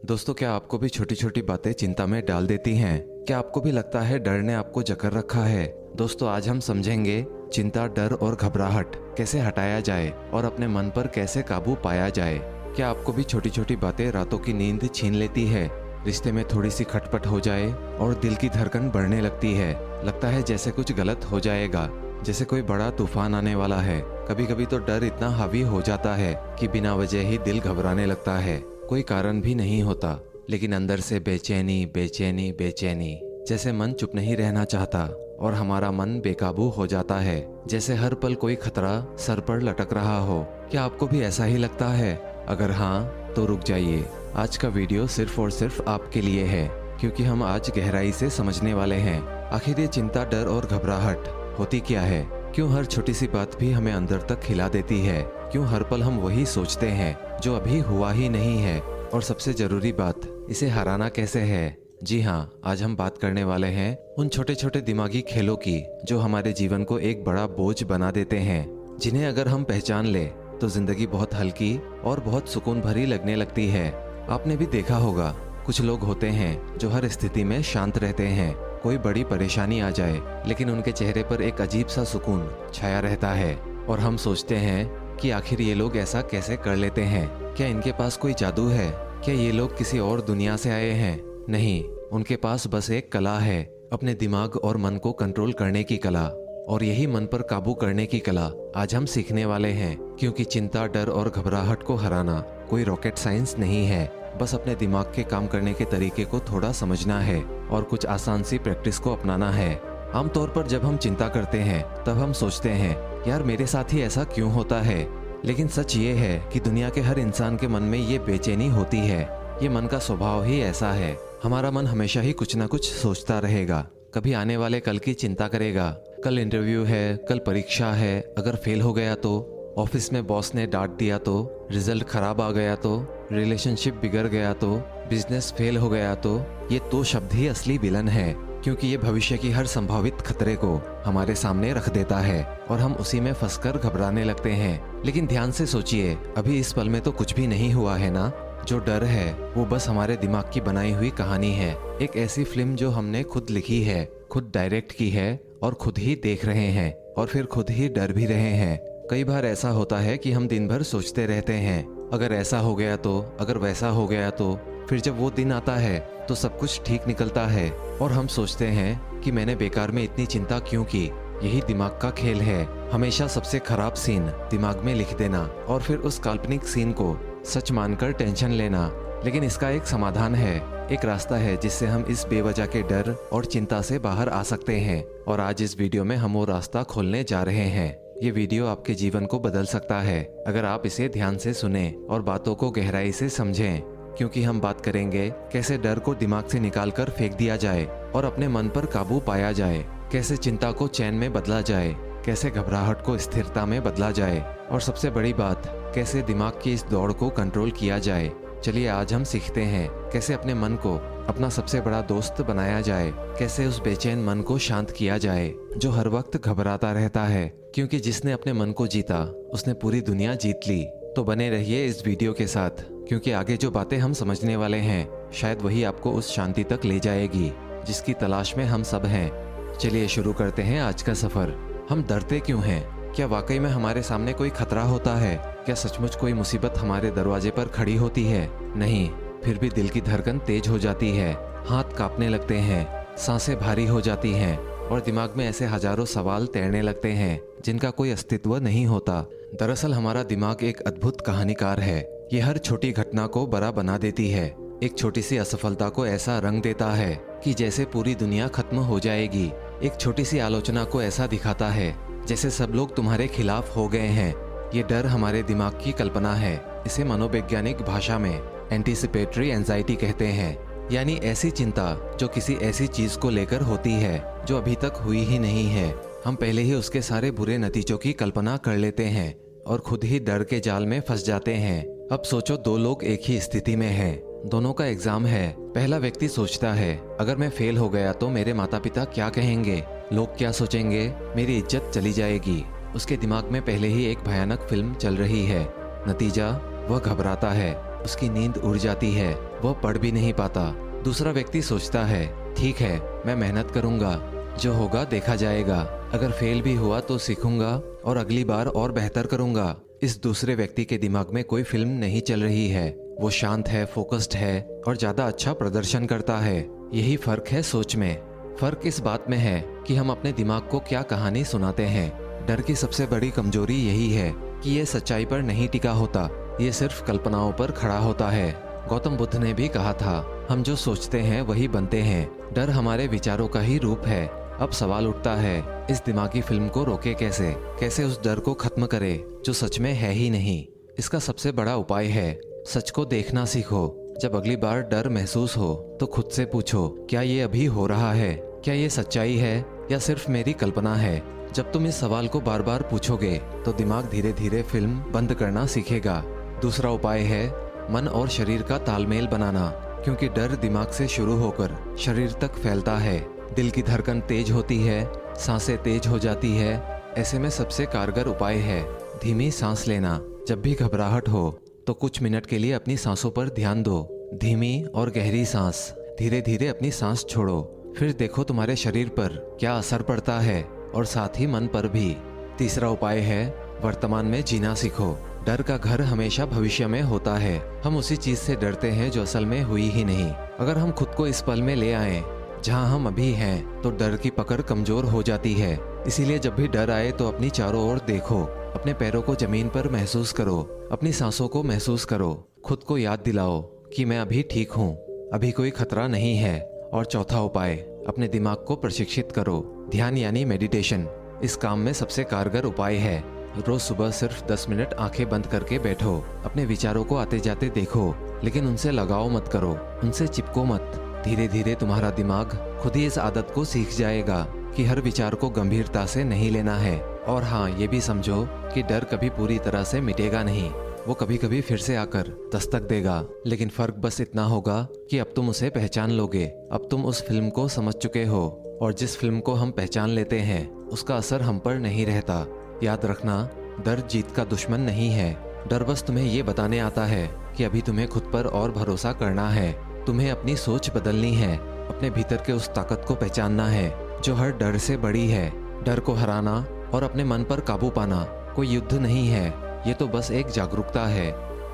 दोस्तों, क्या आपको भी छोटी छोटी बातें चिंता में डाल देती हैं? क्या आपको भी लगता है डर ने आपको जकड़ रखा है? दोस्तों, आज हम समझेंगे चिंता, डर और घबराहट कैसे हटाया जाए और अपने मन पर कैसे काबू पाया जाए। क्या आपको भी छोटी छोटी बातें रातों की नींद छीन लेती है? रिश्ते में थोड़ी सी खटपट हो जाए और दिल की धड़कन बढ़ने लगती है। लगता है जैसे कुछ गलत हो जाएगा, जैसे कोई बड़ा तूफान आने वाला है। कभी कभी तो डर इतना हावी हो जाता है कि बिना वजह ही दिल घबराने लगता है। कोई कारण भी नहीं होता, लेकिन अंदर से बेचैनी बेचैनी बेचैनी, जैसे मन चुप नहीं रहना चाहता और हमारा मन बेकाबू हो जाता है, जैसे हर पल कोई खतरा सर पर लटक रहा हो। क्या आपको भी ऐसा ही लगता है? अगर हाँ, तो रुक जाइए। आज का वीडियो सिर्फ और सिर्फ आपके लिए है, क्योंकि हम आज गहराई से समझने वाले हैं आखिर ये चिंता, डर और घबराहट होती क्या है। क्यों हर छोटी सी बात भी हमें अंदर तक हिला देती है? क्यों हर पल हम वही सोचते हैं जो अभी हुआ ही नहीं है? और सबसे जरूरी बात, इसे हराना कैसे है? जी हाँ, आज हम बात करने वाले हैं उन छोटे छोटे दिमागी खेलों की जो हमारे जीवन को एक बड़ा बोझ बना देते हैं, जिन्हें अगर हम पहचान ले तो जिंदगी बहुत हल्की और बहुत सुकून भरी लगने लगती है। आपने भी देखा होगा, कुछ लोग होते हैं जो हर स्थिति में शांत रहते हैं। कोई बड़ी परेशानी आ जाए लेकिन उनके चेहरे पर एक अजीब सा सुकून छाया रहता है और हम सोचते हैं कि आखिर ये लोग ऐसा कैसे कर लेते हैं? क्या इनके पास कोई जादू है? क्या ये लोग किसी और दुनिया से आए हैं? नहीं, उनके पास बस एक कला है, अपने दिमाग और मन को कंट्रोल करने की कला। और यही मन पर काबू करने की कला आज हम सीखने वाले हैं, क्योंकि चिंता, डर और घबराहट को हराना कोई रॉकेट साइंस नहीं है। बस अपने दिमाग के काम करने के तरीके को थोड़ा समझना है और कुछ आसान सी प्रैक्टिस को अपनाना है। आमतौर पर जब हम चिंता करते हैं तब हम सोचते हैं, यार मेरे साथ ही ऐसा क्यों होता है? लेकिन सच ये है कि दुनिया के हर इंसान के मन में ये बेचैनी होती है। ये मन का स्वभाव ही ऐसा है। हमारा मन हमेशा ही कुछ ना कुछ सोचता रहेगा। कभी आने वाले कल की चिंता करेगा, कल इंटरव्यू है, कल परीक्षा है, अगर फेल हो गया तो, ऑफिस में बॉस ने डांट दिया तो, रिजल्ट खराब आ गया तो, रिलेशनशिप बिगड़ गया तो, बिजनेस फेल हो गया तो। ये तो शब्द ही असली विलन है, क्योंकि ये भविष्य की हर संभावित खतरे को हमारे सामने रख देता है और हम उसी में फंसकर घबराने लगते हैं। लेकिन ध्यान से सोचिए, अभी इस पल में तो कुछ भी नहीं हुआ है ना? जो डर है वो बस हमारे दिमाग की बनाई हुई कहानी है, एक ऐसी फिल्म जो हमने खुद लिखी है, खुद डायरेक्ट की है और खुद ही देख रहे हैं और फिर खुद ही डर भी रहे हैं। कई बार ऐसा होता है कि हम दिन भर सोचते रहते हैं, अगर ऐसा हो गया तो, अगर वैसा हो गया तो। फिर जब वो दिन आता है तो सब कुछ ठीक निकलता है और हम सोचते हैं कि मैंने बेकार में इतनी चिंता क्यों की। यही दिमाग का खेल है, हमेशा सबसे खराब सीन दिमाग में लिख देना और फिर उस काल्पनिक सीन को सच मानकर टेंशन लेना। लेकिन इसका एक समाधान है, एक रास्ता है जिससे हम इस बेवजह के डर और चिंता से बाहर आ सकते हैं। और आज इस वीडियो में हम वो रास्ता खोलने जा रहे हैं। ये वीडियो आपके जीवन को बदल सकता है अगर आप इसे ध्यान से सुने और बातों को गहराई से समझें, क्योंकि हम बात करेंगे कैसे डर को दिमाग से निकालकर फेंक दिया जाए और अपने मन पर काबू पाया जाए, कैसे चिंता को चैन में बदला जाए, कैसे घबराहट को स्थिरता में बदला जाए और सबसे बड़ी बात, कैसे दिमाग की इस दौड़ को कंट्रोल किया जाए। चलिए आज हम सीखते हैं कैसे अपने मन को अपना सबसे बड़ा दोस्त बनाया जाए, कैसे उस बेचैन मन को शांत किया जाए जो हर वक्त घबराता रहता है, क्योंकि जिसने अपने मन को जीता उसने पूरी दुनिया जीत ली। तो बने रहिए इस वीडियो के साथ, क्योंकि आगे जो बातें हम समझने वाले हैं शायद वही आपको उस शांति तक ले जाएगी जिसकी तलाश में हम सब हैं। चलिए शुरू करते हैं आज का सफर। हम डरते क्यों हैं? क्या वाकई में हमारे सामने कोई खतरा होता है? क्या सचमुच कोई मुसीबत हमारे दरवाजे पर खड़ी होती है? नहीं, फिर भी दिल की धड़कन तेज हो जाती है, हाथ कांपने लगते हैं, सांसें भारी हो जाती हैं और दिमाग में ऐसे हजारों सवाल तैरने लगते हैं जिनका कोई अस्तित्व नहीं होता। दरअसल हमारा दिमाग एक अद्भुत कहानीकार है। ये हर छोटी घटना को बड़ा बना देती है, एक छोटी सी असफलता को ऐसा रंग देता है कि जैसे पूरी दुनिया खत्म हो जाएगी, एक छोटी सी आलोचना को ऐसा दिखाता है जैसे सब लोग तुम्हारे खिलाफ हो गए हैं। ये डर हमारे दिमाग की कल्पना है। इसे मनोवैज्ञानिक भाषा में एंटीसिपेटरी एंजाइटी कहते हैं, यानी ऐसी चिंता जो किसी ऐसी चीज को लेकर होती है जो अभी तक हुई ही नहीं है। हम पहले ही उसके सारे बुरे नतीजों की कल्पना कर लेते हैं और खुद ही डर के जाल में फंस जाते हैं। अब सोचो, दो लोग एक ही स्थिति में हैं, दोनों का एग्जाम है। पहला व्यक्ति सोचता है, अगर मैं फेल हो गया तो मेरे माता पिता क्या कहेंगे, लोग क्या सोचेंगे, मेरी इज्जत चली जाएगी। उसके दिमाग में पहले ही एक भयानक फिल्म चल रही है। नतीजा, वह घबराता है, उसकी नींद उड़ जाती है, वह पढ़ भी नहीं पाता। दूसरा व्यक्ति सोचता है, ठीक है, मैं मेहनत करूंगा, जो होगा देखा जाएगा, अगर फेल भी हुआ तो सीखूंगा और अगली बार और बेहतर करूंगा। इस दूसरे व्यक्ति के दिमाग में कोई फिल्म नहीं चल रही है, वो शांत है, फोकस्ड है और ज्यादा अच्छा प्रदर्शन करता है। यही फर्क है सोच में। फर्क इस बात में है कि हम अपने दिमाग को क्या कहानी सुनाते हैं। डर की सबसे बड़ी कमजोरी यही है कि ये सच्चाई पर नहीं टिका होता, ये सिर्फ कल्पनाओं पर खड़ा होता है। गौतम बुद्ध ने भी कहा था, हम जो सोचते हैं वही बनते हैं। डर हमारे विचारों का ही रूप है। अब सवाल उठता है, इस दिमागी फिल्म को रोके कैसे? कैसे उस डर को खत्म करे जो सच में है ही नहीं? इसका सबसे बड़ा उपाय है, सच को देखना सीखो। जब अगली बार डर महसूस हो तो खुद से पूछो, क्या ये अभी हो रहा है? क्या ये सच्चाई है या सिर्फ मेरी कल्पना है? जब तुम इस सवाल को बार बार पूछोगे तो दिमाग धीरे धीरे फिल्म बंद करना सीखेगा। दूसरा उपाय है मन और शरीर का तालमेल बनाना, क्योंकि डर दिमाग से शुरू होकर शरीर तक फैलता है। दिल की धड़कन तेज होती है, सांसें तेज हो जाती है। ऐसे में सबसे कारगर उपाय है धीमी सांस लेना। जब भी घबराहट हो तो कुछ मिनट के लिए अपनी सांसों पर ध्यान दो। धीमी और गहरी सांस, धीरे धीरे अपनी सांस छोड़ो, फिर देखो तुम्हारे शरीर पर क्या असर पड़ता है और साथ ही मन पर भी। तीसरा उपाय है वर्तमान में जीना सीखो। डर का घर हमेशा भविष्य में होता है। हम उसी चीज से डरते हैं जो असल में हुई ही नहीं। अगर हम खुद को इस पल में ले आए जहां हम अभी हैं, तो डर की पकड़ कमजोर हो जाती है। इसीलिए जब भी डर आए तो अपनी चारों ओर देखो, अपने पैरों को जमीन पर महसूस करो, अपनी सांसों को महसूस करो, खुद को याद दिलाओ कि मैं अभी ठीक हूँ, अभी कोई खतरा नहीं है। और चौथा उपाय, अपने दिमाग को प्रशिक्षित करो। ध्यान यानी मेडिटेशन इस काम में सबसे कारगर उपाय है। रोज सुबह सिर्फ 10 मिनट आंखें बंद करके बैठो, अपने विचारों को आते जाते देखो, लेकिन उनसे लगाव मत करो, उनसे चिपको मत। धीरे धीरे तुम्हारा दिमाग खुद ही इस आदत को सीख जाएगा कि हर विचार को गंभीरता से नहीं लेना है। और हाँ, ये भी समझो कि डर कभी पूरी तरह से मिटेगा नहीं, वो कभी कभी फिर से आकर दस्तक देगा। लेकिन फर्क बस इतना होगा कि अब तुम उसे पहचान लोगे। अब तुम उस फिल्म को समझ चुके हो, और जिस फिल्म को हम पहचान लेते हैं उसका असर हम पर नहीं रहता। याद रखना, डर जीत का दुश्मन नहीं है। डर बस तुम्हें ये बताने आता है कि अभी तुम्हें खुद पर और भरोसा करना है। तुम्हें अपनी सोच बदलनी है, अपने भीतर के उस ताकत को पहचानना है जो हर डर से बड़ी है। डर को हराना और अपने मन पर काबू पाना कोई युद्ध नहीं है, ये तो बस एक जागरूकता है।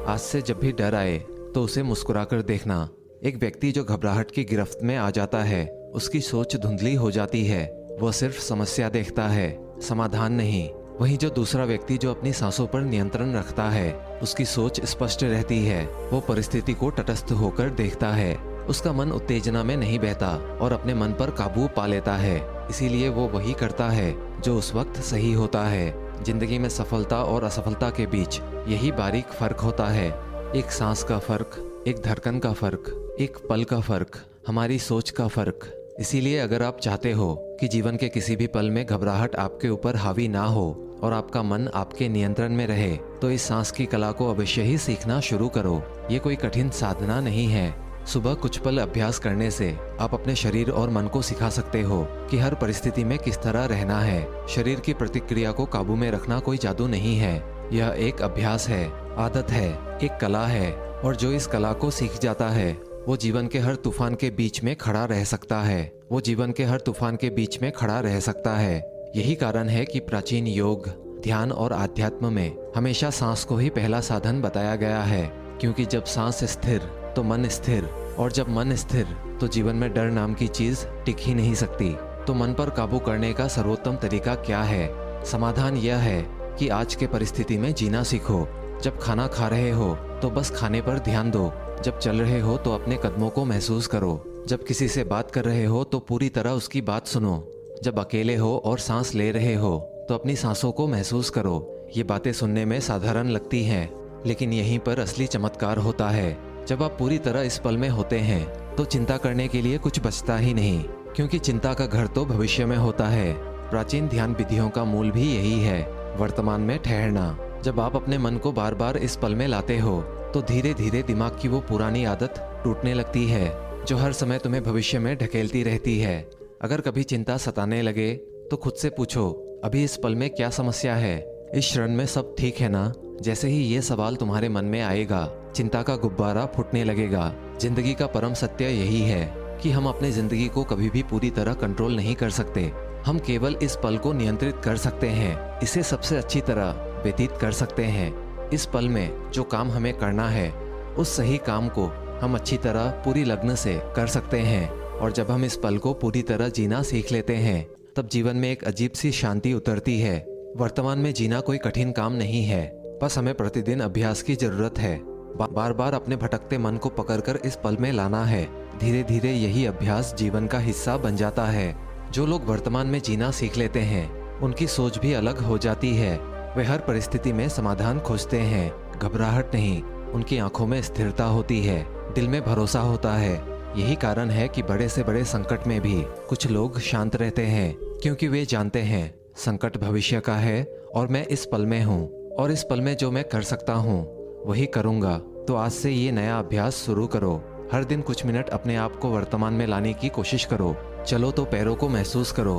आज से जब भी डर आए तो उसे मुस्कुराकर देखना। एक व्यक्ति जो घबराहट की गिरफ्त में आ जाता है, उसकी सोच धुंधली हो जाती है, वह सिर्फ समस्या देखता है, समाधान नहीं। वहीं जो दूसरा व्यक्ति जो अपनी सांसों पर नियंत्रण रखता है, उसकी सोच स्पष्ट रहती है, वो परिस्थिति को तटस्थ होकर देखता है, उसका मन उत्तेजना में नहीं बहता और अपने मन पर काबू पा लेता है। इसीलिए वो वही करता है जो उस वक्त सही होता है। जिंदगी में सफलता और असफलता के बीच यही बारीक फर्क होता है। एक सांस का फर्क, एक धड़कन का फर्क, एक पल का फर्क, हमारी सोच का फर्क। इसीलिए अगर आप चाहते हो कि जीवन के किसी भी पल में घबराहट आपके ऊपर हावी ना हो और आपका मन आपके नियंत्रण में रहे, तो इस सांस की कला को अवश्य ही सीखना शुरू करो। ये कोई कठिन साधना नहीं है। सुबह कुछ पल अभ्यास करने से आप अपने शरीर और मन को सिखा सकते हो कि हर परिस्थिति में किस तरह रहना है। शरीर की प्रतिक्रिया को काबू में रखना कोई जादू नहीं है, यह एक अभ्यास है, आदत है, एक कला है। और जो इस कला को सीख जाता है वो जीवन के हर तूफान के बीच में खड़ा रह सकता है। वो जीवन के हर तूफान के बीच में खड़ा रह सकता है। यही कारण है कि प्राचीन योग, ध्यान और आध्यात्म में हमेशा सांस को ही पहला साधन बताया गया है, क्योंकि जब सांस स्थिर तो मन स्थिर, और जब मन स्थिर तो जीवन में डर नाम की चीज टिक ही नहीं सकती। तो मन पर काबू करने का सर्वोत्तम तरीका क्या है? समाधान यह है कि आज के परिस्थिति में जीना सीखो। जब खाना खा रहे हो तो बस खाने पर ध्यान दो, जब चल रहे हो तो अपने कदमों को महसूस करो, जब किसी से बात कर रहे हो तो पूरी तरह उसकी बात सुनो, जब अकेले हो और सांस ले रहे हो तो अपनी सांसों को महसूस करो। ये बातें सुनने में साधारण लगती हैं, लेकिन यहीं पर असली चमत्कार होता है। जब आप पूरी तरह इस पल में होते हैं तो चिंता करने के लिए कुछ बचता ही नहीं, क्योंकि चिंता का घर तो भविष्य में होता है। प्राचीन ध्यान विधियों का मूल भी यही है, वर्तमान में ठहरना। जब आप अपने मन को बार बार इस पल में लाते हो तो धीरे धीरे दिमाग की वो पुरानी आदत टूटने लगती है जो हर समय तुम्हें भविष्य में ढकेलती रहती है। अगर कभी चिंता सताने लगे तो खुद से पूछो, अभी इस पल में क्या समस्या है? इस क्षण में सब ठीक है ना? जैसे ही ये सवाल तुम्हारे मन में आएगा, चिंता का गुब्बारा फूटने लगेगा। जिंदगी का परम सत्य यही है कि हम अपनी जिंदगी को कभी भी पूरी तरह कंट्रोल नहीं कर सकते। हम केवल इस पल को नियंत्रित कर सकते हैं, इसे सबसे अच्छी तरह व्यतीत कर सकते हैं। इस पल में जो काम हमें करना है उस सही काम को हम अच्छी तरह पूरी लगन से कर सकते हैं। और जब हम इस पल को पूरी तरह जीना सीख लेते हैं तब जीवन में एक अजीब सी शांति उतरती है। वर्तमान में जीना कोई कठिन काम नहीं है, बस हमें प्रतिदिन अभ्यास की जरूरत है। बार बार अपने भटकते मन को पकड़कर इस पल में लाना है। धीरे धीरे यही अभ्यास जीवन का हिस्सा बन जाता है। जो लोग वर्तमान में जीना सीख लेते हैं उनकी सोच भी अलग हो जाती है। वे हर परिस्थिति में समाधान खोजते हैं, घबराहट नहीं। उनकी आंखों में स्थिरता होती है, दिल में भरोसा होता है। यही कारण है कि बड़े से बड़े संकट में भी कुछ लोग शांत रहते हैं, क्योंकि वे जानते हैं संकट भविष्य का है और मैं इस पल में हूँ और इस पल में जो मैं कर सकता हूँ वही करूँगा। तो आज से ये नया अभ्यास शुरू करो। हर दिन कुछ मिनट अपने आप को वर्तमान में लाने की कोशिश करो। चलो तो पैरों को महसूस करो,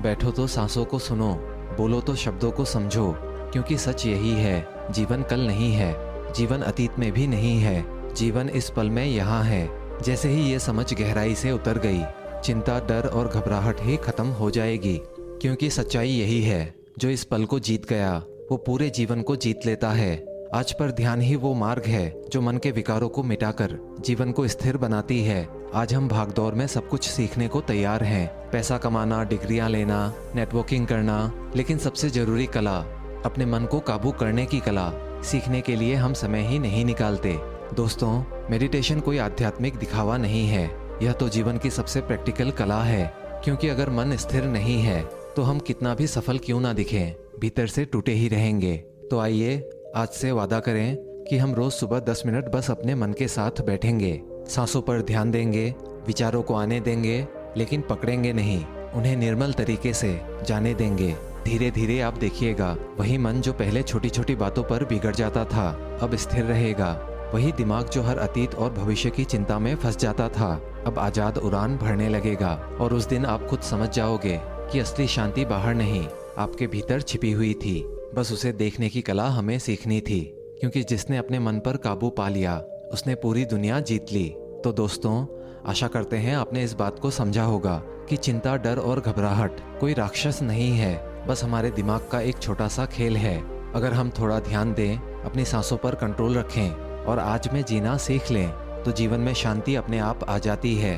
बैठो तो सांसों को सुनो, बोलो तो शब्दों को समझो। क्योंकि सच यही है, जीवन कल नहीं है, जीवन अतीत में भी नहीं है, जीवन इस पल में यहाँ है। जैसे ही ये समझ गहराई से उतर गई, चिंता, डर और घबराहट ही खत्म हो जाएगी। क्योंकि सच्चाई यही है, जो इस पल को जीत गया वो पूरे जीवन को जीत लेता है। आज पर ध्यान ही वो मार्ग है जो मन के विकारों को मिटाकर जीवन को स्थिर बनाती है। आज हम भागदौड़ में सब कुछ सीखने को तैयार हैं, पैसा कमाना, डिग्रियां लेना, नेटवर्किंग करना, लेकिन सबसे जरूरी कला, अपने मन को काबू करने की कला सीखने के लिए हम समय ही नहीं निकालते। दोस्तों, मेडिटेशन कोई आध्यात्मिक दिखावा नहीं है, यह तो जीवन की सबसे प्रैक्टिकल कला है। क्योंकि अगर मन स्थिर नहीं है तो हम कितना भी सफल क्यों ना दिखें, भीतर से टूटे ही रहेंगे। तो आइए आज से वादा करें कि हम रोज सुबह 10 मिनट बस अपने मन के साथ बैठेंगे, सांसों पर ध्यान देंगे, विचारों को आने देंगे, लेकिन पकड़ेंगे नहीं, उन्हें निर्मल तरीके से जाने देंगे। धीरे धीरे आप देखिएगा, वही मन जो पहले छोटी छोटी बातों पर बिगड़ जाता था अब स्थिर रहेगा। वही दिमाग जो हर अतीत और भविष्य की चिंता में फंस जाता था अब आजाद उड़ान भरने लगेगा। और उस दिन आप खुद समझ जाओगे कि असली शांति बाहर नहीं, आपके भीतर छिपी हुई थी। बस उसे देखने की कला हमें सीखनी थी। क्योंकि जिसने अपने मन पर काबू पा लिया उसने पूरी दुनिया जीत ली। तो दोस्तों, आशा करते हैं आपने इस बात को समझा होगा कि चिंता, डर और घबराहट कोई राक्षस नहीं है, बस हमारे दिमाग का एक छोटा सा खेल है। अगर हम थोड़ा ध्यान दें, अपनी सांसों पर कंट्रोल रखें और आज में जीना सीख लें तो जीवन में शांति अपने आप आ जाती है।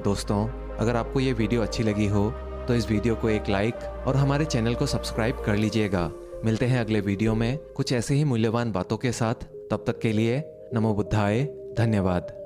दोस्तों, अगर आपको ये वीडियो अच्छी लगी हो तो इस वीडियो को एक लाइक और हमारे चैनल को सब्सक्राइब कर लीजिएगा। मिलते हैं अगले वीडियो में कुछ ऐसे ही मूल्यवान बातों के साथ। तब तक के लिए नमो बुद्धाय, धन्यवाद।